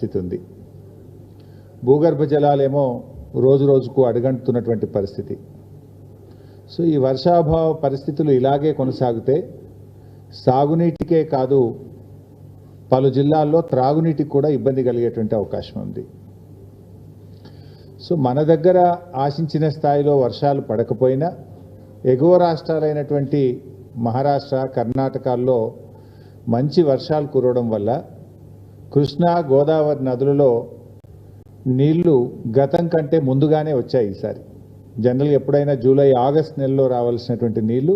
స్థితి ఉంది. భూగర్భ జలాలేమో రోజు రోజుకు అడుగంటున్నటువంటి పరిస్థితి. సో ఈ వర్షాభావ పరిస్థితులు ఇలాగే కొనసాగితే సాగునీటికే కాదు పలు జిల్లాల్లో త్రాగునీటికి కూడా ఇబ్బంది కలిగేటువంటి అవకాశం ఉంది. సో మన దగ్గర ఆశించిన స్థాయిలో వర్షాలు పడకపోయినా ఎగువ రాష్ట్రాలైనటువంటి మహారాష్ట్ర, కర్ణాటకల్లో మంచి వర్షాలు కురవడం వల్ల కృష్ణా, గోదావరి నదులలో నీళ్లు గతం కంటే ముందుగానే వచ్చాయి. ఈసారి జనరల్గా ఎప్పుడైనా జూలై, ఆగస్ట్ నెలలో రావాల్సినటువంటి నీళ్లు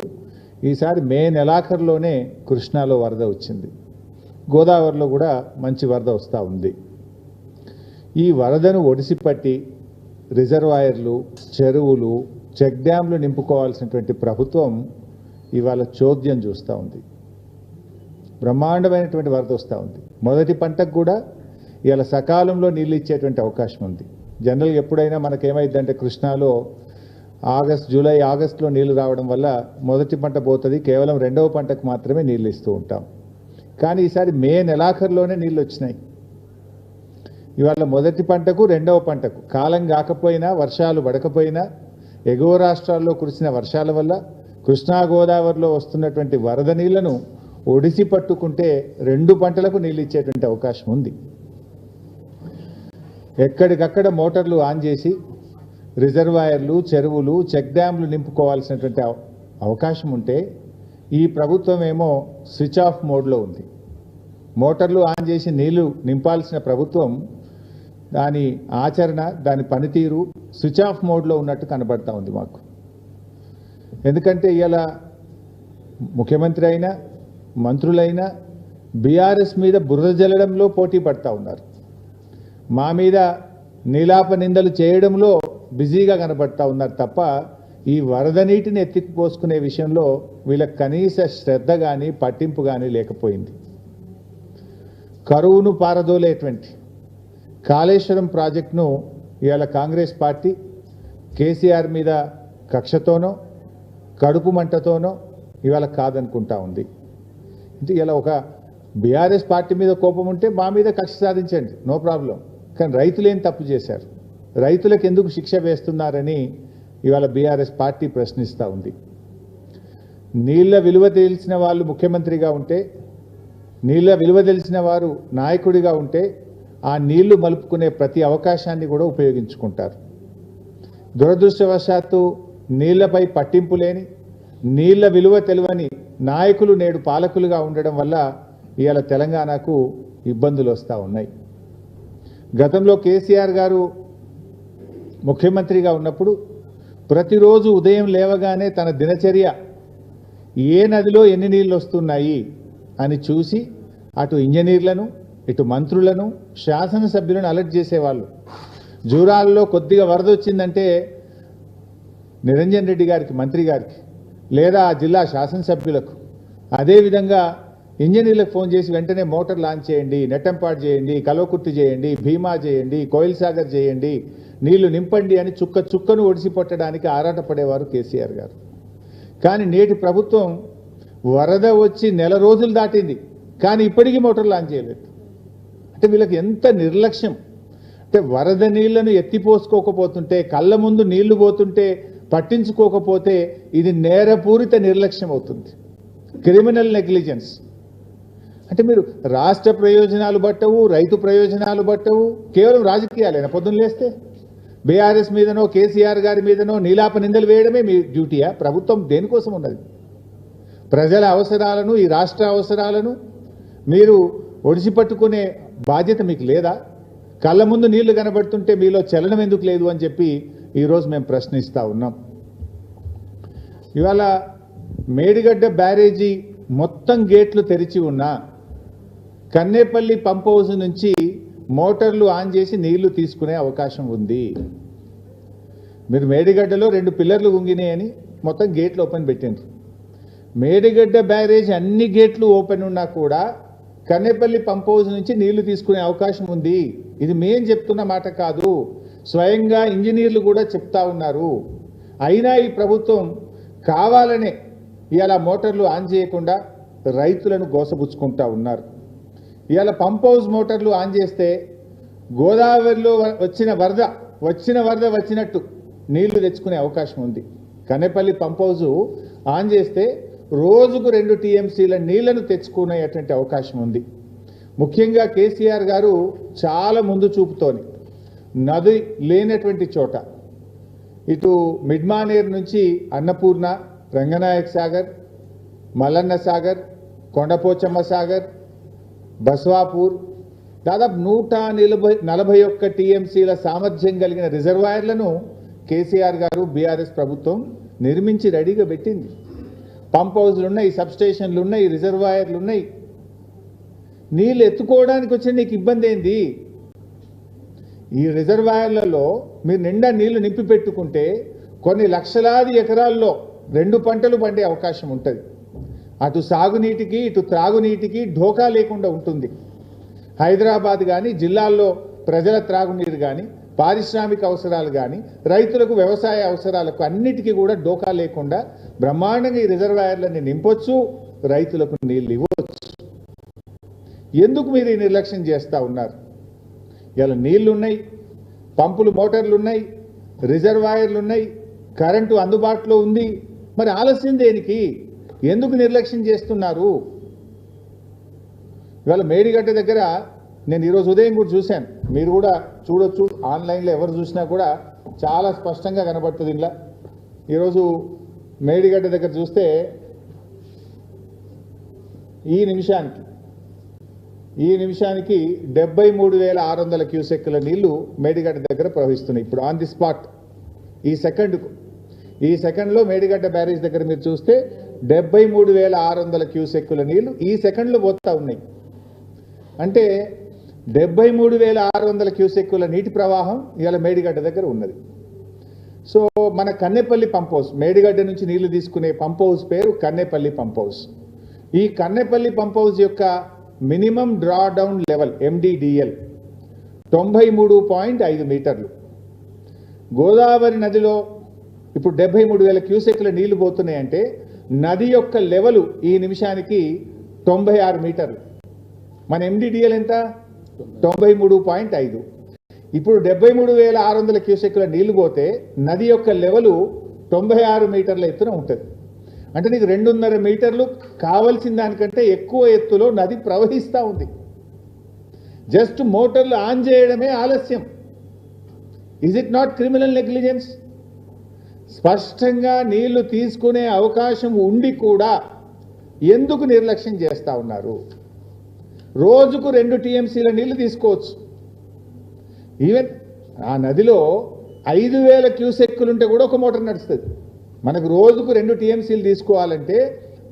ఈసారి మే నెలాఖరులోనే కృష్ణాలో వరద వచ్చింది. గోదావరిలో కూడా మంచి వరద వస్తూ ఉంది. ఈ వరదను ఒడిసిపట్టి రిజర్వాయర్లు, చెరువులు, చెక్ డ్యాంలు నింపుకోవాల్సినటువంటి ప్రభుత్వం ఇవాళ చోద్యం చూస్తూ ఉంది. బ్రహ్మాండమైనటువంటి వరద వస్తూ ఉంది. మొదటి పంటకు కూడా ఇవాళ సకాలంలో నీళ్ళు ఇచ్చేటువంటి అవకాశం ఉంది. జనరల్గా ఎప్పుడైనా మనకేమైందంటే కృష్ణాలో జూలై, ఆగస్టులో నీళ్లు రావడం వల్ల మొదటి పంట పోతుంది, కేవలం రెండవ పంటకు మాత్రమే నీళ్ళు ఇస్తూ ఉంటాం. కానీ ఈసారి మే నెలాఖరులోనే నీళ్ళు వచ్చినాయి. ఇవాళ మొదటి పంటకు, రెండవ పంటకు కాలం కాకపోయినా, వర్షాలు పడకపోయినా, ఎగువ రాష్ట్రాల్లో కురిసిన వర్షాల వల్ల కృష్ణా, గోదావరిలో వస్తున్నటువంటి వరద నీళ్లను ఒడిసి పట్టుకుంటే రెండు పంటలకు నీళ్ళు ఇచ్చేటువంటి అవకాశం ఉంది. ఎక్కడికక్కడ మోటార్లు ఆన్ చేసి రిజర్వాయర్లు, చెరువులు, చెక్ డ్యాంలు నింపుకోవాల్సినటువంటి అవకాశం ఉంటే ఈ ప్రభుత్వం ఏమో స్విచ్ ఆఫ్ మోడ్లో ఉంది. మోటార్లు ఆన్ చేసి నీళ్లు నింపాల్సిన ప్రభుత్వం దాని ఆచరణ, దాని పనితీరు స్విచ్ ఆఫ్ మోడ్లో ఉన్నట్టు కనబడతా ఉంది మాకు. ఎందుకంటే ఇవాళ ముఖ్యమంత్రి అయినా, మంత్రులైనా బీఆర్ఎస్ మీద బురద జల్లడంలో పోటీ పడతా ఉన్నారు. మా మీద నీలాప నిందలు చేయడంలో బిజీగా కనబడతా ఉన్నారు తప్ప ఈ వరద నీటిని ఎత్తిపోసుకునే విషయంలో వీళ్ళకి కనీస శ్రద్ధ కానీ, పట్టింపు కానీ లేకపోయింది. కరువును పారదోలేటువంటి కాళేశ్వరం ప్రాజెక్టును ఇవాళ కాంగ్రెస్ పార్టీ కేసీఆర్ మీద కక్షతోనో, కడుపు మంటతోనో ఇవాళ కాదనుకుంటా ఉంది. అంటే ఇలా ఒక బీఆర్ఎస్ పార్టీ మీద కోపం ఉంటే మా మీద కక్ష సాధించండి, నో ప్రాబ్లం. కానీ రైతులు ఏం తప్పు చేశారు, రైతులకు ఎందుకు శిక్ష వేస్తున్నారని ఇవాళ బీఆర్ఎస్ పార్టీ ప్రశ్నిస్తూ ఉంది. నీళ్ల విలువ తెలిసిన వాళ్ళు ముఖ్యమంత్రిగా ఉంటే, నీళ్ల విలువ తెలిసిన వారు నాయకుడిగా ఉంటే ఆ నీళ్లు మలుపుకునే ప్రతి అవకాశాన్ని కూడా ఉపయోగించుకుంటారు. దురదృష్టవశాత్తు నీళ్లపై పట్టింపు లేని, నీళ్ల విలువ తెలియని నాయకులు నేడు పాలకులుగా ఉండడం వల్ల ఇవాళ తెలంగాణకు ఇబ్బందులు వస్తూ ఉన్నాయి. గతంలో కేసీఆర్ గారు ముఖ్యమంత్రిగా ఉన్నప్పుడు ప్రతిరోజు ఉదయం లేవగానే తన దినచర్య ఏ నదిలో ఎన్ని నీళ్ళు వస్తున్నాయి అని చూసి అటు ఇంజనీర్లను, ఇటు మంత్రులను, శాసనసభ్యులను అలర్ట్ చేసేవాళ్ళు. జూరాల్లో కొద్దిగా వరద వచ్చిందంటే నిరంజన్ రెడ్డి గారికి, మంత్రి గారికి, లేదా ఆ జిల్లా శాసనసభ్యులకు, అదేవిధంగా ఇంజనీర్లకు ఫోన్ చేసి వెంటనే మోటార్ లాంచ్ చేయండి, నెట్టంపాటు చేయండి, కల్వకుర్తి చేయండి, భీమా చేయండి, కోయిల్ సాగర్ చేయండి, నీళ్లు నింపండి అని చుక్క చుక్కను ఒడిసి పట్టడానికి ఆరాటపడేవారు కేసీఆర్ గారు. కానీ నేటి ప్రభుత్వం వరద వచ్చి నెల రోజులు దాటింది, కానీ ఇప్పటికీ మోటార్ లాంచ్ చేయలేదు. అంటే వీళ్ళకి ఎంత నిర్లక్ష్యం. అంటే వరద నీళ్లను ఎత్తిపోసుకోకపోతుంటే, కళ్ళ ముందు నీళ్లు పోతుంటే పట్టించుకోకపోతే ఇది నేరపూరిత నిర్లక్ష్యం అవుతుంది, క్రిమినల్ నెగ్లిజెన్స్. అంటే మీరు రాష్ట్ర ప్రయోజనాలు బట్టవు, రైతు ప్రయోజనాలు బట్టవు, కేవలం రాజకీయాలేనా? పొద్దున్న లేస్తే బీఆర్ఎస్ మీదనో, కేసీఆర్ గారి మీదనో నీలాప నిందలు వేయడమే మీ డ్యూటీయా? ప్రభుత్వం దేనికోసం ఉన్నది? ప్రజల అవసరాలను, ఈ రాష్ట్ర అవసరాలను మీరు ఒడిసిపట్టుకునే బాధ్యత మీకు లేదా? కళ్ళ ముందు నీళ్లు కనబడుతుంటే మీలో చలనం ఎందుకు లేదు అని చెప్పి ఈరోజు మేము ప్రశ్నిస్తూ ఉన్నాం. ఇవాళ మేడిగడ్డ బ్యారేజీ మొత్తం గేట్లు తెరిచి ఉన్నా కన్నేపల్లి పంప్ హౌస్ నుంచి మోటార్లు ఆన్ చేసి నీళ్లు తీసుకునే అవకాశం ఉంది. మీరు మేడిగడ్డలో 2 పిల్లర్లు ఉంగినాయని మొత్తం గేట్లు ఓపెన్ పెట్టిండ్రు. మేడిగడ్డ బ్యారేజ్ అన్ని గేట్లు ఓపెన్ ఉన్నా కూడా కన్నేపల్లి పంప్ హౌస్ నుంచి నీళ్లు తీసుకునే అవకాశం ఉంది. ఇది మేం చెప్తున్న మాట కాదు, స్వయంగా ఇంజనీర్లు కూడా చెప్తా ఉన్నారు. అయినా ఈ ప్రభుత్వం కావాలనే ఇలా మోటార్లు ఆన్ చేయకుండా రైతులను గోసపుచ్చుకుంటా ఉన్నారు. ఇవాళ పంప్ హౌస్ మోటార్లు ఆన్ చేస్తే గోదావరిలో వచ్చిన వరద వచ్చినట్టు నీళ్లు తెచ్చుకునే అవకాశం ఉంది. కన్నెపల్లి పంప్ హౌస్ ఆన్ చేస్తే రోజుకు 2 టీఎంసీల నీళ్లను తెచ్చుకునేటువంటి అవకాశం ఉంది. ముఖ్యంగా కేసీఆర్ గారు చాలా ముందు చూపుతోని నది లేనటువంటి చోట ఇటు మిడ్మానేర్ నుంచి అన్నపూర్ణ, రంగనాయక్ సాగర్, మల్లన్న సాగర్, కొండపోచమ్మ సాగర్, బస్వాపూర్ దాదాపు 141 టీఎంసీల సామర్థ్యం కలిగిన రిజర్వాయర్లను కేసీఆర్ గారు బీఆర్ఎస్ ప్రభుత్వం నిర్మించి రెడీగా పెట్టింది. పంప్ హౌస్లు ఉన్నాయి, సబ్స్టేషన్లు ఉన్నాయి, రిజర్వాయర్లు ఉన్నాయి. నీళ్ళు ఎత్తుకోవడానికి వచ్చి నీకు ఇబ్బంది ఏంది? ఈ రిజర్వాయర్లలో మీరు నిండా నీళ్లు నింపి పెట్టుకుంటే కొన్ని లక్షలాది ఎకరాల్లో 2 పంటలు పండే అవకాశం ఉంటుంది. అటు సాగునీటికి ఇటు త్రాగునీటికి ఢోకా లేకుండా ఉంటుంది. హైదరాబాద్ కానీ జిల్లాల్లో ప్రజల త్రాగునీరు కానీ పారిశ్రామిక అవసరాలు కానీ రైతులకు వ్యవసాయ అవసరాలకు అన్నిటికీ కూడా డోకా లేకుండా బ్రహ్మాండంగా ఈ రిజర్వాయర్లని నింపొచ్చు, రైతులకు నీళ్ళు ఇవ్వచ్చు. ఎందుకు మీరు ఈ నిర్లక్ష్యం చేస్తూ ఉన్నారు? ఇలా నీళ్లున్నాయి, పంపులు మోటార్లు ఉన్నాయి, రిజర్వాయర్లు ఉన్నాయి, కరెంటు అందుబాటులో ఉంది. మరి ఆలస్యం దేనికి? ఎందుకు నిర్లక్ష్యం చేస్తున్నారు? ఇవాళ మేడిగడ్డ దగ్గర నేను ఈరోజు ఉదయం కూడా చూశాను, మీరు కూడా చూడొచ్చు, ఆన్లైన్లో ఎవరు చూసినా కూడా చాలా స్పష్టంగా కనబడుతుంది. ఇలా ఈరోజు మేడిగడ్డ దగ్గర చూస్తే ఈ నిమిషానికి 73,600 క్యూసెక్కుల నీళ్లు మేడిగడ్డ దగ్గర ప్రవహిస్తున్నాయి. ఇప్పుడు ఆన్ ది స్పాట్ ఈ సెకండ్లో మేడిగడ్డ బ్యారేజ్ దగ్గర మీరు చూస్తే 73,600 క్యూసెక్కుల నీళ్లు ఈ సెకండ్లో పోతా ఉన్నాయి. అంటే 73,600 క్యూసెక్కుల నీటి ప్రవాహం ఇవాళ మేడిగడ్డ దగ్గర ఉన్నది. సో మన కన్నెపల్లి పంప్ హౌస్, మేడిగడ్డ నుంచి నీళ్లు తీసుకునే పంప్ హౌస్ పేరు కన్నెపల్లి పంప్ హౌస్. ఈ కన్నెపల్లి పంప్ హౌస్ యొక్క minimum draw down level MDDL 93.5 మీటర్లు. గోదావరి నదిలో ఇప్పుడు 73,000 క్యూసెక్ల నీళ్లు పోతున్నాయంటే నది యొక్క లెవెల్ ఈ నిమిషానికి 96 మీటర్లు. మన MDDL ఎంత? 93.5. ఇప్పుడు 73,600 క్యూసెక్ల నీళ్లు పోతే నది యొక్క లెవెల్ 96 మీటర్ల ఎత్తున ఉంటుంది. అంటే నీకు 2.5 మీటర్లు కావలసిన దానికంటే ఎక్కువ ఎత్తులో నది ప్రవహిస్తూ ఉంది. జస్ట్ మోటార్లు ఆన్ చేయడమే ఆలస్యం. Is it not criminal negligence? స్పష్టంగా నీళ్లు తీసుకునే అవకాశం ఉండి కూడా ఎందుకు నిర్లక్ష్యం చేస్తూ ఉన్నారు? రోజుకు 2 టీఎంసీల నీళ్లు తీసుకోవచ్చు. ఈవెన్ ఆ నదిలో 5,000 క్యూసెక్కులుంటే కూడా ఒక మోటార్ నడుస్తుంది. మనకు రోజుకు 2 టీఎంసీలు తీసుకోవాలంటే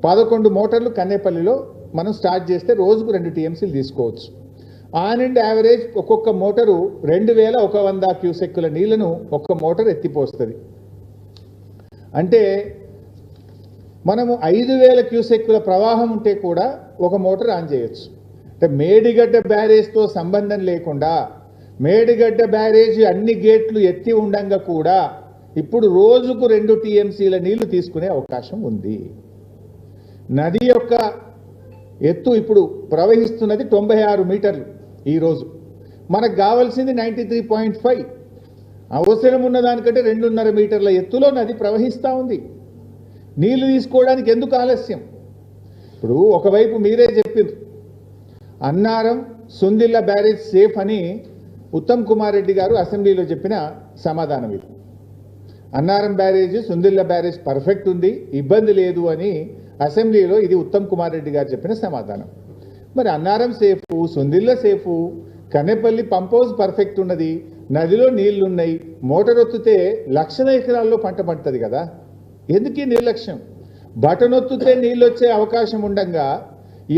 11 మోటార్లు కన్నేపల్లిలో మనం స్టార్ట్ చేస్తే రోజుకు 2 టీఎంసీలు తీసుకోవచ్చు. ఆన్ అండ్ యావరేజ్ ఒక్కొక్క మోటారు 2,100 క్యూసెక్కుల నీళ్లను ఒక్క మోటార్ ఎత్తిపోస్తుంది. అంటే మనము 5,000 క్యూసెక్కుల ప్రవాహం ఉంటే కూడా ఒక మోటార్ ఆన్ చేయొచ్చు. అంటే మేడిగడ్డ బ్యారేజ్తో సంబంధం లేకుండా మేడిగడ్డ బ్యారేజ్ అన్ని గేట్లు ఎత్తి ఉండంగా కూడా ఇప్పుడు రోజుకు 2 టీఎంసీల నీళ్లు తీసుకునే అవకాశం ఉంది. నది యొక్క ఎత్తు ఇప్పుడు ప్రవహిస్తున్నది 96 మీటర్లు. ఈరోజు మనకు కావాల్సింది 93.5. అవసరం ఉన్న దానికంటే 2.5 మీటర్ల ఎత్తులో నది ప్రవహిస్తూ ఉంది. నీళ్లు తీసుకోవడానికి ఎందుకు ఆలస్యం? ఇప్పుడు ఒకవైపు మీరే చెప్పారు అన్నారం సుందిల్ల బ్యారేజ్ సేఫ్ అని ఉత్తమ్ కుమార్ రెడ్డి గారు అసెంబ్లీలో చెప్పిన సమాధానం ఇది. Annaram barrage Sundilla barrage perfect ఉంది, ఇబ్బంది లేదు అని అసెంబ్లీలో ఇది ఉత్తమ్ కుమార్ రెడ్డి గారు చెప్పిన సమాధానం. మరి Annaram safe, Sundilla safe, Kannepalli pump house perfect ఉన్నది, నదిలో నీళ్లున్నాయి, మోటార్ ఒత్తితే లక్షల ఎకరాల్లో పంట పండుతుంది కదా. ఎందుకు ఈ నిర్లక్ష్యం? బటన్ ఒత్తితే నీళ్ళు వచ్చే అవకాశం ఉండగా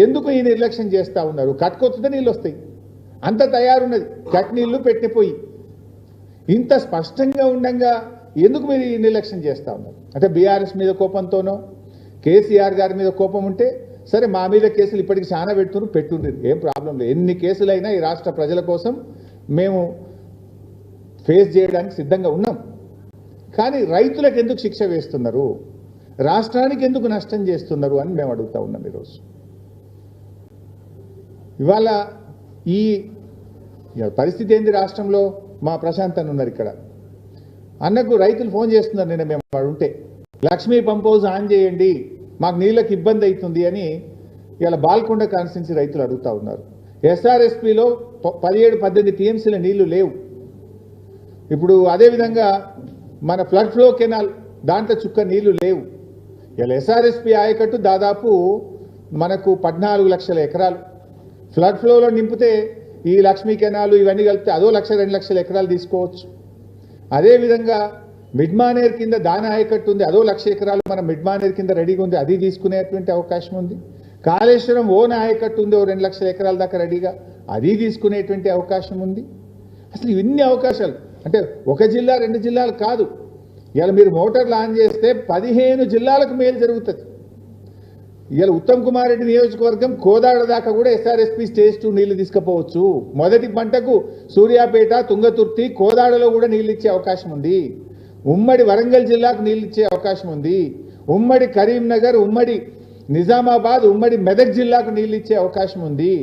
ఎందుకు ఈ నిర్లక్ష్యం చేస్తూ ఉన్నారు? కట్టుకొత్తితే నీళ్ళు వస్తాయి, అంత తయారున్నది, కట్ నీళ్లు పెట్టిపోయి ఇంత స్పష్టంగా ఉండగా ఎందుకు మీరు ఈ నిర్లక్ష్యం చేస్తూ ఉన్నారు? అంటే బీఆర్ఎస్ మీద కోపంతోనో కేసీఆర్ గారి మీద కోపం ఉంటే సరే, మా మీద కేసులు ఇప్పటికి చాలా పెట్టుండ్రు, ఏం ప్రాబ్లం లేదు. ఎన్ని కేసులైనా ఈ రాష్ట్ర ప్రజల కోసం మేము ఫేస్ చేయడానికి సిద్ధంగా ఉన్నాం. కానీ రైతులకు ఎందుకు శిక్ష వేస్తున్నారు? రాష్ట్రానికి ఎందుకు నష్టం చేస్తున్నారు అని మేము అడుగుతా ఉన్నాం. ఈరోజు ఇవాళ ఈ ఇక పరిస్థితి ఏంది రాష్ట్రంలో? మా ప్రశాంత్ అన్న ఉన్నారు ఇక్కడ, అన్నకు రైతులు ఫోన్ చేస్తున్నారు, నిన్న మేము వాడు ఉంటే లక్ష్మీ పంప్ హౌస్ ఆన్ చేయండి, మాకు నీళ్ళకి ఇబ్బంది అవుతుంది అని ఇలా బాల్కొండ కాన్స్టిట్యున్సీ రైతులు అడుగుతూ ఉన్నారు. ఎస్ఆర్ఎస్పిలో 17-18 టీఎంసీల నీళ్లు లేవు. ఇప్పుడు అదేవిధంగా మన ఫ్లడ్ ఫ్లో కెనాల్ దాంట్లో చుక్క నీళ్లు లేవు. ఇలా ఎస్ఆర్ఎస్పి ఆయకట్టు దాదాపు మనకు 14 లక్షల ఎకరాలు ఫ్లడ్ ఫ్లోలో నింపితే ఈ లక్ష్మీ కెనాలు ఇవన్నీ కలిపితే అదో 1-2 లక్షల ఎకరాలు తీసుకోవచ్చు. అదేవిధంగా మిడ్మానేర్ కింద దాని ఆయకట్టు ఉంది, అదో 1,00,000 ఎకరాలు మనం మిడ్మానేర్ కింద రెడీగా ఉంది, అది తీసుకునేటువంటి అవకాశం ఉంది. కాళేశ్వరం ఓన్ ఆయకట్టు ఉంది, 2 లక్షల ఎకరాల దాకా రెడీగా, అది తీసుకునేటువంటి అవకాశం ఉంది. అసలు ఇన్ని అవకాశాలు అంటే ఒక జిల్లా 2 జిల్లాలు కాదు. ఇలా మీరు మోటార్లు ఆన్ చేస్తే 15 జిల్లాలకు మేలు జరుగుతుంది. ఇలా ఉత్తమ్ కుమార్ రెడ్డి నియోజకవర్గం కోదాడ దాకా కూడా ఎస్ఆర్ఎస్పి స్టేజ్ 2 నీళ్లు తీసుకుపోవచ్చు. మొదటి పంటకు సూర్యాపేట, తుంగతుర్తి, కోదాడలో కూడా నీళ్ళు ఇచ్చే అవకాశం ఉంది. ఉమ్మడి వరంగల్ జిల్లాకు నీళ్ళు ఇచ్చే అవకాశం ఉంది. ఉమ్మడి కరీంనగర్, ఉమ్మడి నిజామాబాద్, ఉమ్మడి మెదక్ జిల్లాకు నీళ్ళు ఇచ్చే అవకాశం ఉంది.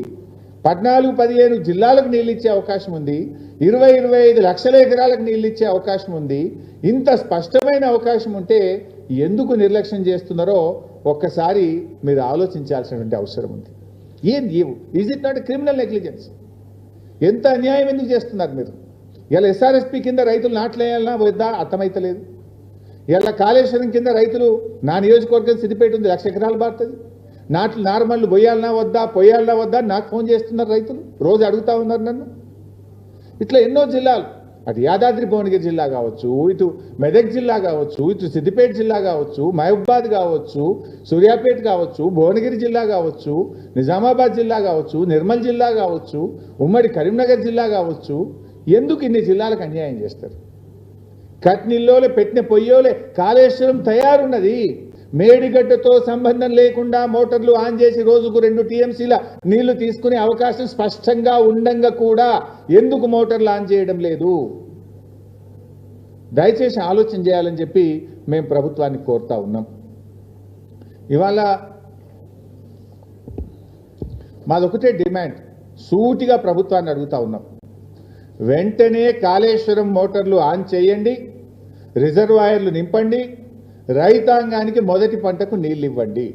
14-15 జిల్లాలకు నీళ్ళు ఇచ్చే అవకాశం ఉంది. 20-25 లక్షల ఎకరాలకు నీళ్ళు ఇచ్చే అవకాశం ఉంది. ఇంత స్పష్టమైన అవకాశం ఉంటే ఎందుకు నిర్లక్ష్యం చేస్తున్నారో ఒక్కసారి మీరు ఆలోచించాల్సినటువంటి అవసరం ఉంది. ఏంది is it not criminal negligence? ఎంత అన్యాయం ఎందుకు చేస్తున్నారు మీరు? ఇలా ఎస్ఆర్ఎస్పి కింద రైతులు నాట్లేయాలన్నా వద్దా అర్థమైతలేదు. ఇలా కాళేశ్వరం కింద రైతులు, నా నియోజకవర్గం సిద్దిపేట ఉంది, 1,00,000 ఎకరాలు బారుతుంది, నాట్లు నార్మల్ పొయ్యాలన్నా వద్దా నాకు ఫోన్ చేస్తున్నారు రైతులు, రోజు అడుగుతూ ఉన్నారు నన్ను. ఇట్లా ఎన్నో జిల్లాలు, అటు యాదాద్రి భువనగిరి జిల్లా కావచ్చు, ఇటు మెదక్ జిల్లా కావచ్చు, ఇటు సిద్దిపేట జిల్లా కావచ్చు, మహబూబాద్ కావచ్చు, సూర్యాపేట కావచ్చు, భువనగిరి జిల్లా కావచ్చు, నిజామాబాద్ జిల్లా కావచ్చు, నిర్మల్ జిల్లా కావచ్చు, ఉమ్మడి కరీంనగర్ జిల్లా కావచ్చు. ఎందుకు ఇన్ని జిల్లాలకు అన్యాయం చేస్తారు? కట్నిల్లోలే పెట్టిన పొయ్యోలే కాళేశ్వరం తయారున్నది. మేడిగడ్డతో సంబంధం లేకుండా మోటార్లు ఆన్ చేసి రోజుకు 2 టీఎంసీల నీళ్లు తీసుకునే అవకాశం స్పష్టంగా ఉండంగా కూడా ఎందుకు మోటార్లు ఆన్ చేయడం లేదు? దయచేసి ఆలోచన చేయాలని చెప్పి మేము ప్రభుత్వాన్ని కోరుతా ఉన్నాం. ఇవాళ మాదొకటే డిమాండ్, సూటిగా ప్రభుత్వాన్ని అడుగుతా ఉన్నాం. వెంటనే కాళేశ్వరం మోటార్లు ఆన్ చేయండి, రిజర్వాయర్లు నింపండి, రైతాంగానికి మొదటి పంటకు నీళ్ళు ఇవ్వండి.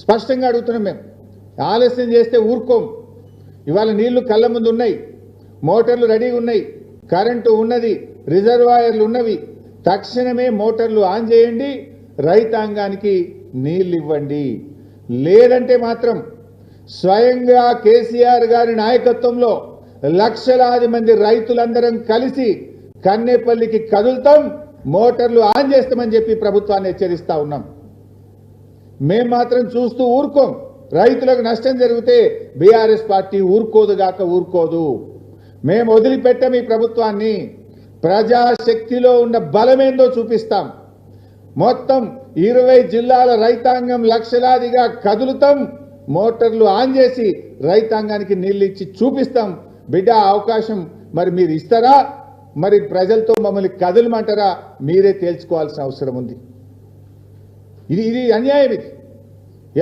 స్పష్టంగా అడుగుతున్నాం మేము. ఆలస్యం చేస్తే ఊరుకోం. ఇవాళ నీళ్లు కళ్ళ ముందు ఉన్నాయి, మోటార్లు రెడీగా ఉన్నాయి, కరెంటు ఉన్నది, రిజర్వాయర్లు ఉన్నవి. తక్షణమే మోటార్లు ఆన్ చేయండి, రైతాంగానికి నీళ్ళు ఇవ్వండి. లేదంటే మాత్రం స్వయంగా కేసీఆర్ గారి నాయకత్వంలో లక్షలాది మంది రైతులందరం కలిసి కన్నేపల్లికి కదులుతాం, మోటార్లు ఆన్ చేస్తామని చెప్పి ప్రభుత్వాన్ని హెచ్చరిస్తా ఉన్నాం. మేము మాత్రం చూస్తూ ఊరుకోం. రైతులకు నష్టం జరిగితే బీఆర్ఎస్ పార్టీ ఊరుకోదు. మేము వదిలిపెట్టాం ఈ ప్రభుత్వాన్ని. ప్రజాశక్తిలో ఉన్న బలమేందో చూపిస్తాం. మొత్తం 20 జిల్లాల రైతాంగం లక్షలాదిగా కదులుతాం, మోటార్లు ఆన్ చేసి రైతాంగానికి నీళ్ళు ఇచ్చి చూపిస్తాం. బిడ్డ అవకాశం మరి మీరు ఇస్తారా, మరి ప్రజలతో మమ్మల్ని కదలమంటారా, మీరే తేల్చుకోవాల్సిన అవసరం ఉంది. ఇది అన్యాయం. ఇది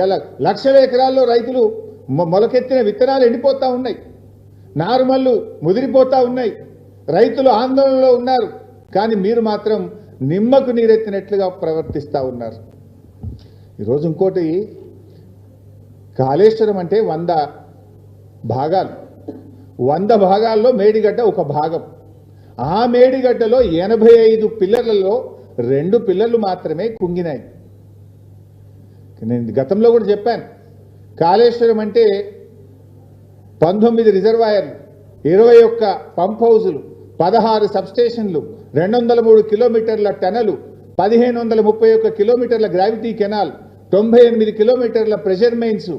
ఇలా లక్షల ఎకరాల్లో రైతులు మొలకెత్తిన విత్తనాలు ఎండిపోతూ ఉన్నాయి, నార్మల్లు ముదిరిపోతూ ఉన్నాయి, రైతులు ఆందోళనలో ఉన్నారు. కానీ మీరు మాత్రం నిమ్మకు నీరెత్తినట్లుగా ప్రవర్తిస్తూ ఉన్నారు. ఈరోజు ఇంకోటి, కాళేశ్వరం అంటే 100 భాగాలు, 100 భాగాల్లో మేడిగడ్డ ఒక భాగం. ఆ మేడిగడ్డలో 85 పిల్లర్లలో 2 పిల్లర్లు మాత్రమే కుంగినాయి. నేను గతంలో కూడా చెప్పాను, కాళేశ్వరం అంటే 19 రిజర్వాయర్లు, 21 పంప్ హౌజులు, 16 సబ్స్టేషన్లు, 203 కిలోమీటర్ల టనలు, 1531 కిలోమీటర్ల గ్రావిటీ కెనాల్, 98 కిలోమీటర్ల ప్రెషర్ మెయిన్స్,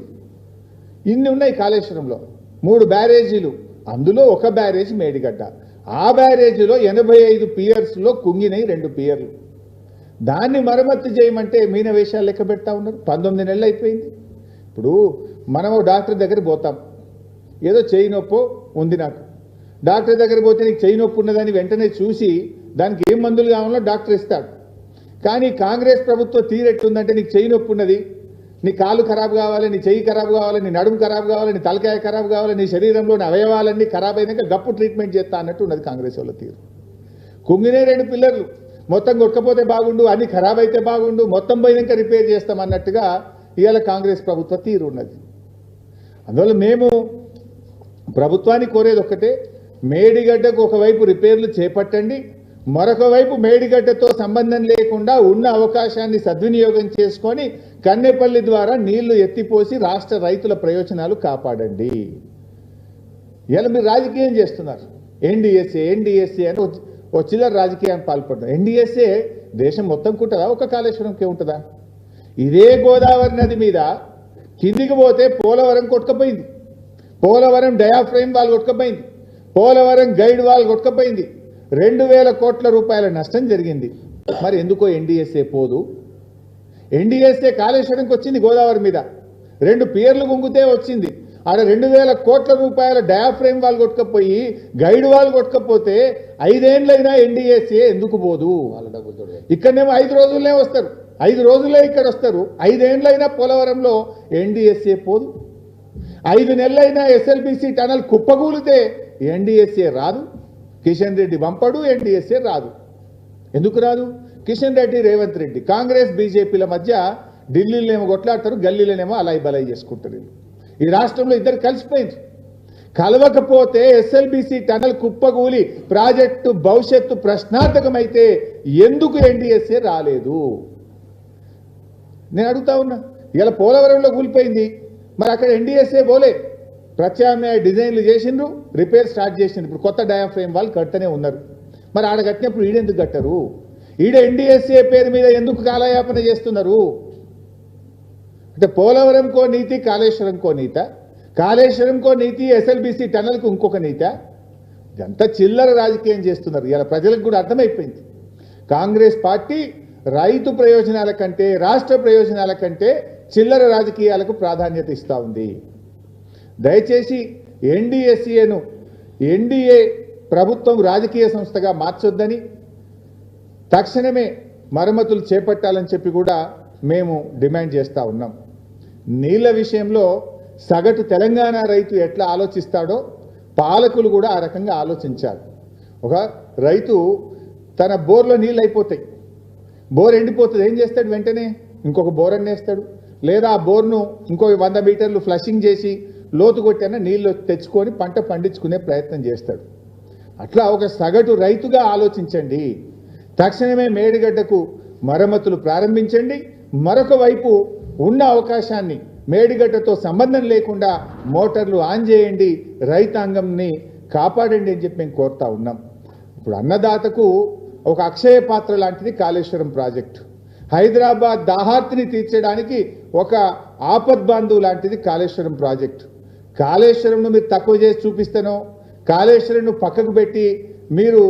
ఇన్ని ఉన్నాయి కాళేశ్వరంలో. 3 బ్యారేజీలు, అందులో ఒక బ్యారేజ్ మేడిగడ్డ. ఆ బ్యారేజీలో 85 పియర్స్లో కుంగినాయి 2 పియర్లు. దాన్ని మరమ్మత్తు చేయమంటే మీన వేషాలు లెక్క పెడతా ఉన్నారు. 19 నెలలు అయిపోయింది. ఇప్పుడు మనం డాక్టర్ దగ్గర పోతాం, ఏదో చెయ్యి నొప్పో ఉంది నాకు, డాక్టర్ దగ్గర పోతే నీకు చెయ్యి నొప్పి ఉన్నదని వెంటనే చూసి దానికి ఏం మందులు కావాలో డాక్టర్ ఇస్తాడు. కానీ కాంగ్రెస్ ప్రభుత్వం తీరెట్టుందంటే నీకు చెయ్యి నొప్పి ఉన్నది, నీ కాలు ఖరాబ్ కావాలి, నీ చెయ్యి ఖరాబ్ కావాలి, నీ నడుము ఖరాబ్ కావాలి, నీ తలకాయ ఖరాబ్ కావాలి, నీ శరీరంలోని అవయవాలన్నీ ఖరాబ్ అయినాక గప్పు ట్రీట్మెంట్ చేస్తా అన్నట్టు ఉన్నది కాంగ్రెస్ వాళ్ళ తీరు. కుంగినే 2 పిల్లర్లు మొత్తం కొట్టకపోతే బాగుండు, అన్ని ఖరాబ్ అయితే బాగుండు, మొత్తం పోయినాక రిపేర్ చేస్తాం అన్నట్టుగా ఇవాళ కాంగ్రెస్ ప్రభుత్వ తీరు ఉన్నది. అందువల్ల మేము ప్రభుత్వాన్ని కోరేది ఒక్కటే, మేడిగడ్డకు ఒకవైపు రిపేర్లు చేపట్టండి, మరొక వైపు మేడిగడ్డతో సంబంధం లేకుండా ఉన్న అవకాశాన్ని సద్వినియోగం చేసుకొని కన్నెపల్లి ద్వారా నీళ్లు ఎత్తిపోసి రాష్ట్ర రైతుల ప్రయోజనాలు కాపాడండి. ఇలా మీరు రాజకీయం చేస్తున్నారు. ఎన్డీఎస్ఏ అని ఓ చిల్లర రాజకీయాన్ని పాల్పడుతున్నారు. ఎన్డీఎస్ఏ దేశం మొత్తం ఉంటుందా, ఒక కాళేశ్వరంకే ఉంటుందా? ఇదే గోదావరి నది మీద కిందికి పోతే పోలవరం కొట్టుకపోయింది, పోలవరం డయాఫ్రైమ్ వాల్ కొట్టుకపోయింది, పోలవరం గైడ్ వాల్ కొట్టుకపోయింది, 2000 కోట్ల రూపాయల నష్టం జరిగింది. మరి ఎందుకో ఎన్డీఎస్ఏ పోదు? ఎన్డీఎస్ఏ కాళేశ్వరంకి వచ్చింది గోదావరి మీద, 2 పియర్లు గుంగితే వచ్చింది. ఆడ 2000 కోట్ల రూపాయల డయాఫ్రైమ్ వాల్ కొట్టుకపోయి గైడ్ వాల్ కొట్టుకపోతే 5 ఏళ్ళైనా ఎన్డీఎస్ఏ ఎందుకు పోదు? ఇక్కడనేమో 5 రోజులనే వస్తారు, 5 రోజులే ఇక్కడ వస్తారు. 5 ఏళ్ళైనా పోలవరంలో ఎన్డీఎస్ఏ పోదు. 5 నెలలైనా ఎస్ఎల్బీసీ టనల్ కుప్పగూలితే ఎన్డీఎస్ఏ రాదు. కిషన్ రెడ్డి పంపడు, ఎన్డీఎస్ఏ రాదు. ఎందుకు రాదు? కిషన్ రెడ్డి, రేవంత్ రెడ్డి, కాంగ్రెస్ బీజేపీల మధ్య ఢిల్లీలోనేమో కొట్లాడతారు, గల్లీలోనేమో అలాయి బలాయి చేసుకుంటారు. ఈ రాష్ట్రంలో ఇద్దరు కలిసిపోయింది. కలవకపోతే ఎస్ఎల్బీసీ టనల్ కుప్పగూలి ప్రాజెక్టు భవిష్యత్తు ప్రశ్నార్థకమైతే ఎందుకు ఎన్డీఎస్ఏ రాలేదు? నేను అడుగుతా ఉన్నా. ఇలా పోలవరంలో కూలిపోయింది, మరి అక్కడ ఎన్డీఎస్ఏ పోలే. ప్రత్యామ్నాయ డిజైన్లు చేసిండ్రు, రిపేర్ స్టార్ట్ చేసిండ్రు. ఇప్పుడు కొత్త డయాఫ్రేమ్ వాళ్ళు కట్టనే ఉన్నారు. మరి ఆడ కట్టినప్పుడు ఈడెందుకు కట్టరు? ఈడ ఎన్డీఎస్ఏ పేరు మీద ఎందుకు కాలయాపన చేస్తున్నారు? అంటే పోలవరంకో నీతి, కాళేశ్వరంకో నీత, కాళేశ్వరంకో నీతి, ఎస్ఎల్బీసీ టనల్కు ఇంకొక నీత. ఇదంతా చిల్లర రాజకీయం చేస్తున్నారు. ఇలా ప్రజలకు కూడా అర్థమైపోయింది. కాంగ్రెస్ పార్టీ రైతు ప్రయోజనాల కంటే, రాష్ట్ర ప్రయోజనాల కంటే చిల్లర రాజకీయాలకు ప్రాధాన్యత ఇస్తూ ఉంది. దయచేసి ఎన్డీఎస్ఏను ఎన్డీఏ ప్రభుత్వం రాజకీయ సంస్థగా మార్చొద్దని, తక్షణమే మరమ్మతులు చేపట్టాలని చెప్పి కూడా మేము డిమాండ్ చేస్తూ ఉన్నాం. నీళ్ల విషయంలో సగటు తెలంగాణ రైతు ఎట్లా ఆలోచిస్తాడో పాలకులు కూడా ఆ రకంగా ఆలోచించాలి. ఒక రైతు తన బోర్లో నీళ్ళు అయిపోతాయి, బోర్ ఎండిపోతుంది, ఏం చేస్తాడు? వెంటనే ఇంకొక బోర్ అన్నేస్తాడు, లేదా ఆ బోర్ను ఇంకో 100 మీటర్లు ఫ్లషింగ్ చేసి లోతు కొట్టిన నీళ్ళు తెచ్చుకొని పంట పండించుకునే ప్రయత్నం చేస్తాడు. అట్లా ఒక సగటు రైతుగా ఆలోచించండి. తక్షణమే మేడిగడ్డకు మరమ్మతులు ప్రారంభించండి. మరొక వైపు ఉన్న అవకాశాన్ని మేడిగడ్డతో సంబంధం లేకుండా మోటార్లు ఆన్ చేయండి, రైతాంగంని కాపాడండి అని చెప్పి మేము కోరుతా ఉన్నాం. ఇప్పుడు అన్నదాతకు ఒక అక్షయ పాత్ర లాంటిది కాళేశ్వరం ప్రాజెక్టు. హైదరాబాద్ దాహార్తిని తీర్చడానికి ఒక ఆపద్బాంధువు లాంటిది కాళేశ్వరం ప్రాజెక్టు. కాళేశ్వరంను మీరు తక్కువ చేసి చూపిస్తేనో, కాళేశ్వరంను పక్కకు పెట్టి మీరు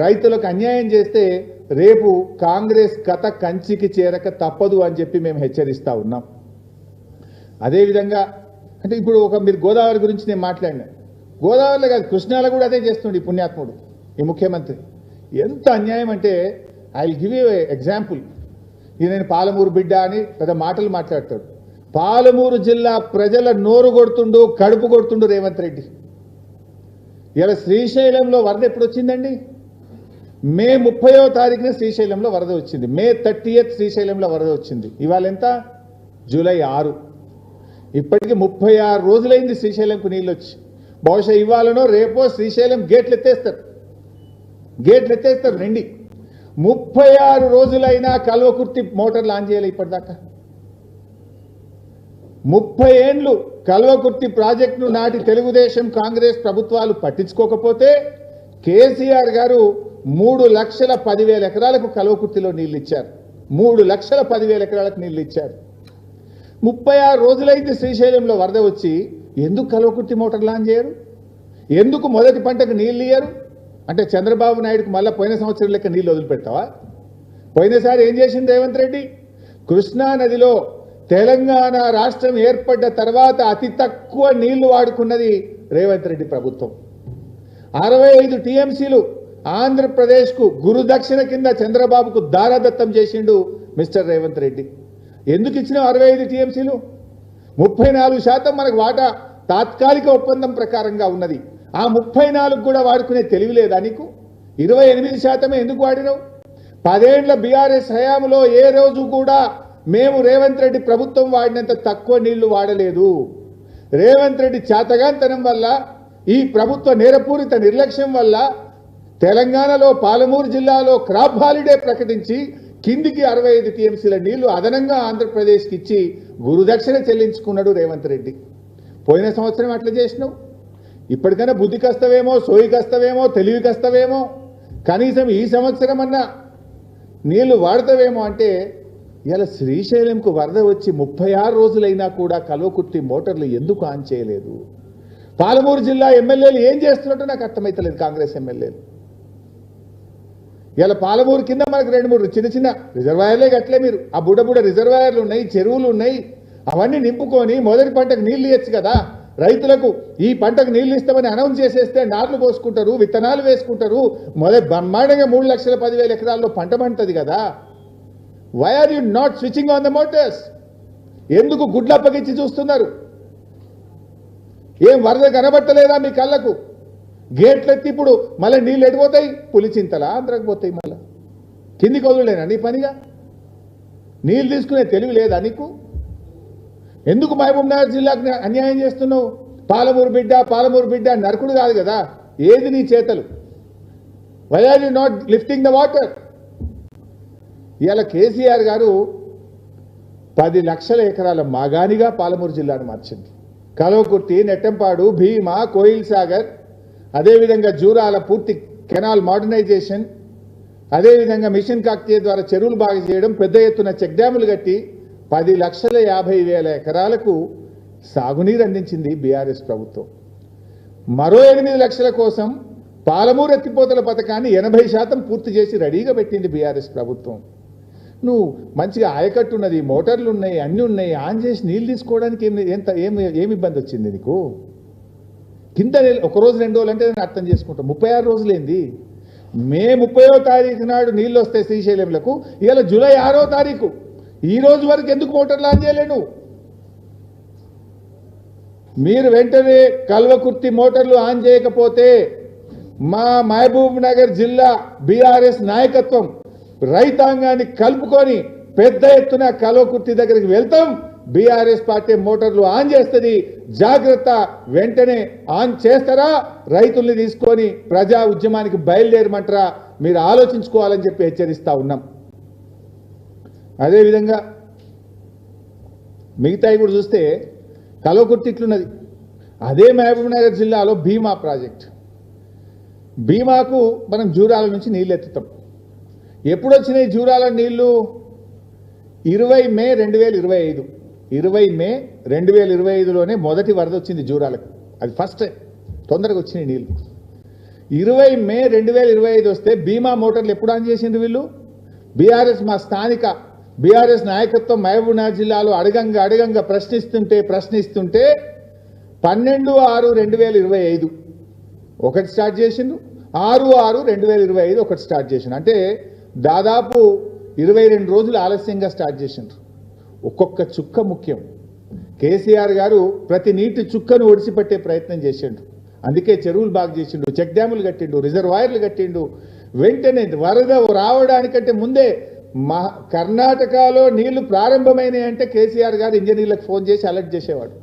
రైతులకు అన్యాయం చేస్తే రేపు కాంగ్రెస్ కథ కంచికి చేరక తప్పదు అని చెప్పి మేము హెచ్చరిస్తూ ఉన్నాం. అదేవిధంగా అంటే ఇప్పుడు మీరు గోదావరి గురించి నేను మాట్లాడినా, గోదావరిలో కాదు కృష్ణాలో కూడా అదే చేస్తుండే పుణ్యాత్ముడు ఈ ముఖ్యమంత్రి. ఎంత అన్యాయం అంటే, I will give you example. ఇది నేను పాలమూరు బిడ్డ అని పెద్ద మాటలు మాట్లాడతాడు. పాలమూరు జిల్లా ప్రజల నోరు కొడుతుండు, కడుపు కొడుతుండు రేవంత్ రెడ్డి. ఇలా శ్రీశైలంలో వరద ఎప్పుడు వచ్చిందండి? మే 30వ తారీఖున శ్రీశైలంలో వరద వచ్చింది. మే 30th శ్రీశైలంలో వరద వచ్చింది. ఇవాళ ఎంత? జూలై 6. ఇప్పటికి 36 రోజులైంది శ్రీశైలంకు నీళ్ళు వచ్చి. బహుశా ఇవాళనో రేపో శ్రీశైలం గేట్లు ఎత్తేస్తారు రండి. 36 రోజులైనా కల్వకుర్తి మోటార్లు ఆన్ చేయాలి ఇప్పటిదాకా. 30 ఏళ్ళు కల్వకుర్తి ప్రాజెక్టును నాటి తెలుగుదేశం కాంగ్రెస్ ప్రభుత్వాలు పట్టించుకోకపోతే కేసీఆర్ గారు 3,10,000 ఎకరాలకు కల్వకుర్తిలో నీళ్ళు ఇచ్చారు. 3,10,000 ఎకరాలకు నీళ్ళు ఇచ్చారు. 36 రోజులైంది శ్రీశైలంలో వరద వచ్చి. ఎందుకు కల్వకుర్తి మోటార్లు ఆన్ చేయరు? ఎందుకు మొదటి పంటకు నీళ్ళు ఇయ్యరు? అంటే చంద్రబాబు నాయుడుకు మళ్ళీ పోయిన సంవత్సరం లెక్క నీళ్ళు వదిలిపెడతావా? పోయినసారి ఏం చేసింది రేవంత్ రెడ్డి? కృష్ణా నదిలో తెలంగాణ రాష్ట్రం ఏర్పడ్డ తర్వాత అతి తక్కువ నీళ్లు వాడుకున్నది రేవంత్ రెడ్డి ప్రభుత్వం. 65 టీఎంసీలు ఆంధ్రప్రదేశ్కు గురుదక్షిణ కింద చంద్రబాబుకు దారాదత్తం చేసిండు మిస్టర్ రేవంత్ రెడ్డి. ఎందుకు ఇచ్చిన 65 టీఎంసీలు? 34% మనకు వాటా తాత్కాలిక ఒప్పందం ప్రకారంగా ఉన్నది. ఆ 34 కూడా వాడుకునే తెలివి లేదా నీకు? 28% ఎందుకు వాడినావు? 10 ఏళ్ల బీఆర్ఎస్ హయాంలో ఏ రోజు కూడా మేము రేవంత్ రెడ్డి ప్రభుత్వం వాడినంత తక్కువ నీళ్లు వాడలేదు. రేవంత్ రెడ్డి చేతగాంతనం వల్ల, ఈ ప్రభుత్వ నేరపూరిత నిర్లక్ష్యం వల్ల తెలంగాణలో పాలమూరు జిల్లాలో క్రాప్ హాలిడే ప్రకటించి కిందికి 65 టీఎంసీల నీళ్లు అదనంగా ఆంధ్రప్రదేశ్కి ఇచ్చి గురుదక్షిణ చెల్లించుకున్నాడు రేవంత్ రెడ్డి. పోయిన సంవత్సరం అట్లా చేసినావు. ఇప్పటికైనా బుద్ధి కస్తవేమో, సోయి కస్తవేమో, తెలివి కస్తవేమో, కనీసం ఈ సంవత్సరం అన్నా నీళ్లు వాడతావేమో అంటే ఇలా శ్రీశైలంకు వరద వచ్చి 36 రోజులైనా కూడా కల్వకుర్తి మోటార్లు ఎందుకు ఆన్ చేయలేదు? పాలమూరు జిల్లా ఎమ్మెల్యేలు ఏం చేస్తున్నట్టు నాకు అర్థమవుతలేదు. కాంగ్రెస్ ఎమ్మెల్యేలు ఇలా పాలమూరు కింద మనకు 2-3 చిన్న చిన్న రిజర్వాయర్లే కట్టలే మీరు. ఆ బుడ్డ రిజర్వాయర్లు ఉన్నాయి, చెరువులు ఉన్నాయి. అవన్నీ నింపుకొని మొదటి పంటకు నీళ్లు ఇవ్వచ్చు కదా. రైతులకు ఈ పంటకు నీళ్లు ఇస్తామని అనౌన్స్ చేసేస్తే నార్లు పోసుకుంటారు, విత్తనాలు వేసుకుంటారు. బ్రహ్మాండంగా 3,10,000 ఎకరాల్లో పంట పండుతుంది కదా. Why are you not switching on the motors? ఎందుకు గుడ్లప్పగిచ్చి చూస్తున్నారు? ఏం వరద కనబట్టలేదా మీ కళ్ళకు? గేట్లెత్తి ఇప్పుడు మళ్ళీ నీళ్ళు ఎడిపోతాయి, పులిచింతలా ఆంధ్రకు పోతాయి, మళ్ళీ కిందికి వదులేనా నీ పనిగా? నీళ్ళు తీసుకునే తెలివి లేదా నీకు? ఎందుకు మహబూబ్ నగర్ జిల్లాకు అన్యాయం చేస్తున్నావు? పాలమూరు బిడ్డ నరకుడు కాదు కదా. ఏది నీ చేతలు? Why are you not lifting the water? ఇవాళ కేసీఆర్ గారు 10 లక్షల ఎకరాల మాగానిగా పాలమూరు జిల్లాను మార్చింది. కల్వకుర్తి, నెట్టంపాడు, భీమా, కోయిల్ సాగర్, అదేవిధంగా జూరాల పూర్తి కెనాల్ మోడర్నైజేషన్, అదేవిధంగా మిషన్ కాకతీయ ద్వారా చెరువులు బాగు చేయడం, పెద్ద ఎత్తున చెక్ డ్యాములు కట్టి 10,50,000 ఎకరాలకు సాగునీరు అందించింది బీఆర్ఎస్ ప్రభుత్వం. మరో 8 లక్షల కోసం పాలమూరు ఎత్తిపోతల పథకాన్ని 80% పూర్తి చేసి రెడీగా పెట్టింది బీఆర్ఎస్ ప్రభుత్వం. నువ్వు మంచిగా ఆయకట్టు ఉన్నది, మోటార్లు ఉన్నాయి, అన్నీ ఉన్నాయి, ఆన్ చేసి నీళ్ళు తీసుకోవడానికి ఏమి ఇబ్బంది వచ్చింది నీకు? కింద ఒకరోజు 2 రోజులు అంటే నేను అర్థం చేసుకుంటాం. 36 రోజులేంది? మే 30వ తారీఖు నాడు నీళ్ళు వస్తాయి శ్రీశైలంలకు. ఇవాళ జూలై 6వ తారీఖు. ఈ రోజు వరకు ఎందుకు మోటార్లు ఆన్ చేయలేను? మీరు వెంటనే కల్వకుర్తి మోటార్లు ఆన్ చేయకపోతే మా మహబూబ్ నగర్ జిల్లా బీఆర్ఎస్ నాయకత్వం రైతాంగాన్ని కలుపుకొని పెద్ద ఎత్తున కల్వకుర్తి దగ్గరికి వెళ్తాం. బీఆర్ఎస్ పార్టీ మోటార్లు ఆన్ చేస్తుంది. జాగ్రత్త, వెంటనే ఆన్ చేస్తారా? రైతుల్ని తీసుకొని ప్రజా ఉద్యమానికి బయలుదేరమంటారా? మీరు ఆలోచించుకోవాలని చెప్పి హెచ్చరిస్తా ఉన్నాం. అదేవిధంగా మిగతాయి కూడా చూస్తే కల్వకుర్తి ఇట్లున్నది. అదే మహబూబ్ నగర్ జిల్లాలో భీమా ప్రాజెక్ట్. భీమాకు మనం జూరాల నుంచి నీళ్ళు ఎత్తుతాం. ఎప్పుడు వచ్చినాయి జూరాల నీళ్లు? 20 మే 2025. 20 మే 2025లోనే మొదటి వరద వచ్చింది జూరాలకు. అది ఫస్ట్ టైం తొందరగా వచ్చినాయి నీళ్లు. 20 మే 2025 వస్తే భీమా మోటార్లు ఎప్పుడు ఆన్ చేసిండ్రు వీళ్ళు? బీఆర్ఎస్ మా స్థానిక బీఆర్ఎస్ నాయకత్వం మహబూబ్ నగర్ జిల్లాలో అడగంగా ప్రశ్నిస్తుంటే 12/6/2025 ఒకటి స్టార్ట్ చేసిండు, 6/6/2025 ఒకటి స్టార్ట్ చేసిండు. అంటే దాదాపు 22 రోజులు ఆలస్యంగా స్టార్ట్ చేసిండ్రు. ఒక్కొక్క చుక్క ముఖ్యం. కేసీఆర్ గారు ప్రతి నీటి చుక్కను ఒడిసిపట్టే ప్రయత్నం చేసిండు. అందుకే చెరువులు బాగు చేసిండు, చెక్ డ్యాములు కట్టిండు, రిజర్వాయర్లు కట్టిండు. వెంటనే వరద రావడానికంటే ముందే కర్ణాటకలో నీళ్లు ప్రారంభమైనాయి అంటే కేసీఆర్ గారు ఇంజనీర్లకు ఫోన్ చేసి అలర్ట్ చేసేవాడు.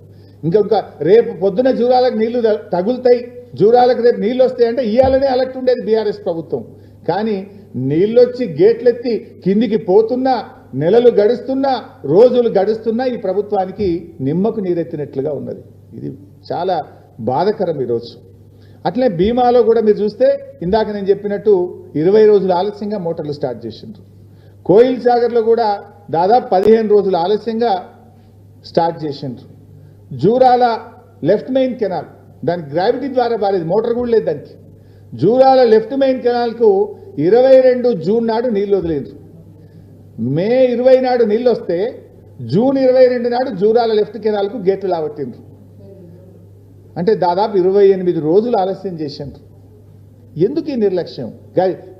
ఇంకొక రేపు పొద్దున జూరాలకు నీళ్లు తగులుతాయి, జూరాలకు రేపు నీళ్ళు వస్తాయంటే ఇయ్యాలనే అలర్ట్ ఉండేది బీఆర్ఎస్ ప్రభుత్వం. కానీ నీళ్ళొచ్చి గేట్లెత్తి కిందికి పోతున్నా, నెలలు గడుస్తున్నా, రోజులు గడుస్తున్నా ఈ ప్రభుత్వానికి నిమ్మకు నీరెత్తినట్లుగా ఉన్నది. ఇది చాలా బాధకరం ఈరోజు. అట్లే భీమాలో కూడా మీరు చూస్తే ఇందాక నేను చెప్పినట్టు 20 రోజులు ఆలస్యంగా మోటార్లు స్టార్ట్ చేసిండ్రు. కోయిల్ సాగర్లో కూడా దాదాపు 15 రోజులు ఆలస్యంగా స్టార్ట్ చేసిండ్రు. జూరాల లెఫ్ట్ మెయిన్ కెనాల్, దానికి గ్రావిటీ ద్వారా బారేది, మోటార్ కూడా లేదు దానికి. జూరాల లెఫ్ట్ మెయిన్ కెనాల్కు 22 జూన్ నాడు నీళ్ళు వదిలేండ్రు. మే 20 నాడు నీళ్ళు వస్తే జూన్ 22 నాడు జూరాల లెఫ్ట్ కెనాల్కు గేట్లు లావట్టిండ్రు. అంటే దాదాపు 28 రోజులు ఆలస్యం చేసిండ్రు. ఎందుకు ఈ నిర్లక్ష్యం?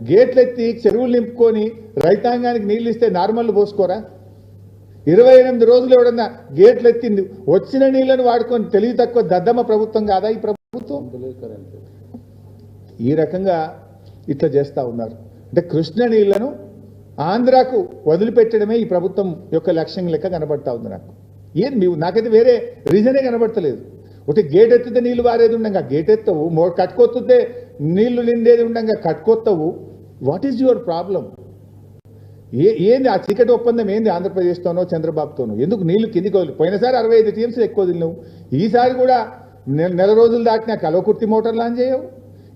గేట్లెత్తి చెరువులు నింపుకొని రైతాంగానికి నీళ్ళు ఇస్తే నార్మల్ పోసుకోరా? 28 రోజులు ఎవడన్నా గేట్లు ఎత్తింది వచ్చిన నీళ్లను వాడుకొని తెలివి తక్కువ దద్దమ్మ ప్రభుత్వం కాదా ఈ ప్రభుత్వం? ఈ రకంగా ఇట్లా చేస్తూ ఉన్నారు. అంటే కృష్ణ నీళ్లను ఆంధ్రాకు వదిలిపెట్టడమే ఈ ప్రభుత్వం యొక్క లక్ష్యం లెక్క కనబడతా ఉంది నాకు. నాకైతే వేరే రీజనే కనబడతలేదు. ఒకటి గేట్ ఎత్తితే నీళ్లు వారేది ఉండగా గేట్ ఎత్తవు, కట్టుకొత్తుతే నీళ్లు నిండేది ఉండగా కట్టుకొత్తవు. What is your problem? ఏంది ఆ చీకటి ఒప్పందం? ఏంది ఆంధ్రప్రదేశ్తోనో చంద్రబాబుతోనో? ఎందుకు నీళ్లు కిందికి వదిలి? పోయినసారి 65 టీఎంసీ ఎక్కువ వదిలినావు. ఈసారి కూడా నెల రోజులు దాటినా కలవకుర్తి మోటార్ లాంచ్ చేయవు.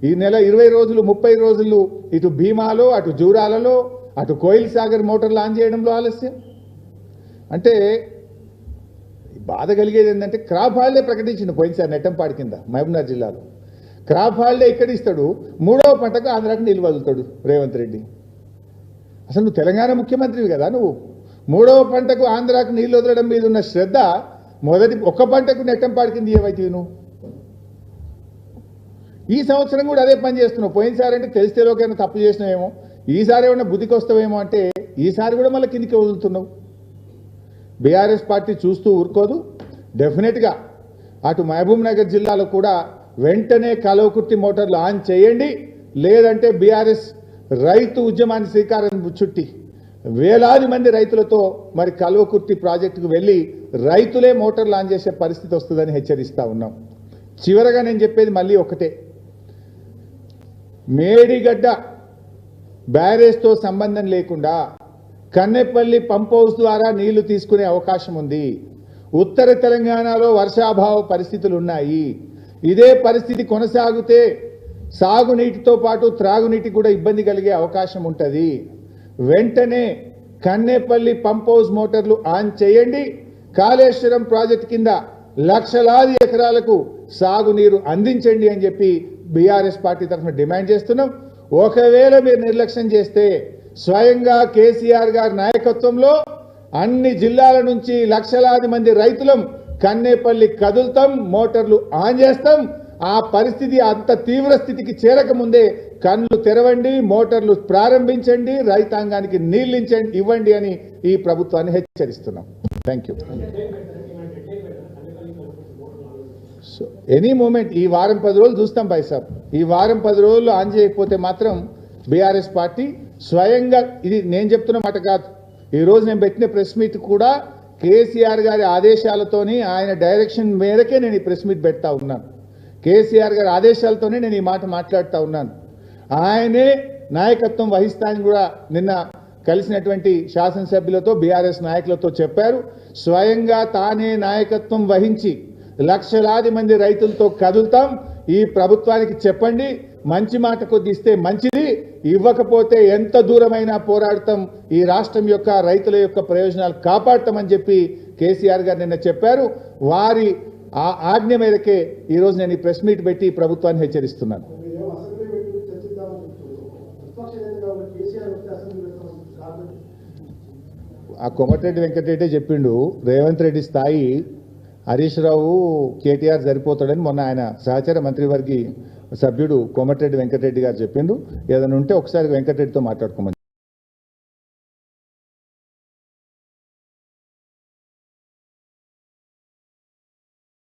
ఈ నెల 20 రోజులు 30 రోజులు ఇటు భీమాలో, అటు జూరాలలో, అటు కోయిల్ సాగర్ మోటార్ లాంచ్ చేయడంలో ఆలస్యం. అంటే బాధ కలిగేది ఏంటంటే క్రాప్ హాలిడే ప్రకటించింది పోయినసారి నెట్టంపాడి కింద మహబూబ్నగర్ జిల్లాలో. క్రాప్ హాలిడే ఇక్కడ ఇస్తాడు, 3వ పంటకు ఆంధ్రాకు నీళ్ళు వదులుతాడు రేవంత్ రెడ్డి. అసలు నువ్వు తెలంగాణ ముఖ్యమంత్రివి కదా, నువ్వు 3వ పంటకు ఆంధ్రాకు నీళ్ళు వదలడం మీద ఉన్న శ్రద్ధ మొదటి ఒక్క పంటకు నెట్టంపాడి కింద ఏవైతే నువ్వు ఈ సంవత్సరం కూడా అదే పని చేస్తున్నావు. పోయినసారి అంటే తెలిస్తేలోకైనా తప్పు చేసినావేమో, ఈసారి ఏమన్నా బుద్ధికి వస్తావేమో అంటే ఈసారి కూడా మళ్ళీ కిందికి వదులుతున్నావు. బీఆర్ఎస్ పార్టీ చూస్తూ ఊరుకోదు. డెఫినెట్గా అటు మహబూబ్ నగర్ జిల్లాలో కూడా వెంటనే కలవకుర్తి మోటార్లు ఆన్ చేయండి. లేదంటే బీఆర్ఎస్ రైతు ఉద్యమాన్ని శ్రీకారం చుట్టి వేలాది మంది రైతులతో మరి కల్వకుర్తి ప్రాజెక్టుకు వెళ్ళి రైతులే మోటార్లు ఆన్ చేసే పరిస్థితి వస్తుందని హెచ్చరిస్తూ ఉన్నాం. చివరగా నేను చెప్పేది మళ్ళీ ఒకటే, మేడిగడ్డ బ్యారేజ్తో సంబంధం లేకుండా కన్నెపల్లి పంప్ హౌస్ ద్వారా నీళ్లు తీసుకునే అవకాశం ఉంది. ఉత్తర తెలంగాణలో వర్షాభావ పరిస్థితులు ఉన్నాయి. ఇదే పరిస్థితి కొనసాగితే సాగునీటితో పాటు త్రాగునీటికి కూడా ఇబ్బంది కలిగే అవకాశం ఉంటుంది. వెంటనే కన్నెపల్లి పంప్ హౌస్ మోటార్లు ఆన్ చేయండి. కాళేశ్వరం ప్రాజెక్టు కింద లక్షలాది ఎకరాలకు సాగునీరు అందించండి అని చెప్పి బీఆర్ఎస్ పార్టీ తరఫున డిమాండ్ చేస్తున్నాం. ఒకవేళ మీరు నిర్లక్ష్యం చేస్తే స్వయంగా కేసీఆర్ గారి నాయకత్వంలో అన్ని జిల్లాల నుంచి లక్షలాది మంది రైతులం కన్నేపల్లి కదులుతాం, మోటార్లు ఆన్ చేస్తాం. ఆ పరిస్థితి అంత తీవ్ర స్థితికి చేరకముందే కళ్ళు తెరవండి, మోటార్లు ప్రారంభించండి, రైతాంగానికి నీళ్లు ఇవ్వండి అని ఈ ప్రభుత్వాన్ని హెచ్చరిస్తున్నాం. Thank you. So any moment ఈ వారం 10 రోజులు చూస్తాం భాయ్ సాబ్. ఈ వారం 10 రోజులు ఆన్ చేయకపోతే మాత్రం బీఆర్ఎస్ పార్టీ స్వయంగా, ఇది నేను చెప్తున్న మాట కాదు, ఈరోజు నేను పెట్టిన ప్రెస్ మీట్ కూడా కేసీఆర్ గారి ఆదేశాలతోని ఆయన డైరెక్షన్ మేరకే నేను ఈ ప్రెస్ మీట్ పెడతా ఉన్నాను. కేసీఆర్ గారి ఆదేశాలతోనే నేను ఈ మాట మాట్లాడుతూ ఉన్నాను. ఆయనే నాయకత్వం వహిస్తానని కూడా నిన్న కలిసినటువంటి శాసనసభ్యులతో బీఆర్ఎస్ నాయకులతో చెప్పారు. స్వయంగా తానే నాయకత్వం వహించి లక్షలాది మంది రైతులతో కదులుతాం. ఈ ప్రభుత్వానికి చెప్పండి, మంచి మాట కొద్ది ఇస్తే మంచిది, ఇవ్వకపోతే ఎంత దూరమైనా పోరాడతాం, ఈ రాష్ట్రం యొక్క రైతుల యొక్క ప్రయోజనాలు కాపాడతామని చెప్పి కేసీఆర్ గారు నిన్న చెప్పారు. వారి ఆ ఆజ్ఞ మేరకే ఈరోజు నేను ఈ ప్రెస్ మీట్ పెట్టి ప్రభుత్వాన్ని హెచ్చరిస్తున్నాను. ఆ కోమటిరెడ్డి వెంకటరెడ్డి చెప్పిండు, రేవంత్ రెడ్డి స్థాయి హరీష్ రావు కేటీఆర్ సరిపోతాడని మొన్న ఆయన సహచర మంత్రివర్గ సభ్యుడు కోమటిరెడ్డి వెంకటరెడ్డి గారు చెప్పిండు. ఏదైనా ఉంటే ఒకసారి వెంకటరెడ్డితో మాట్లాడుకోమని.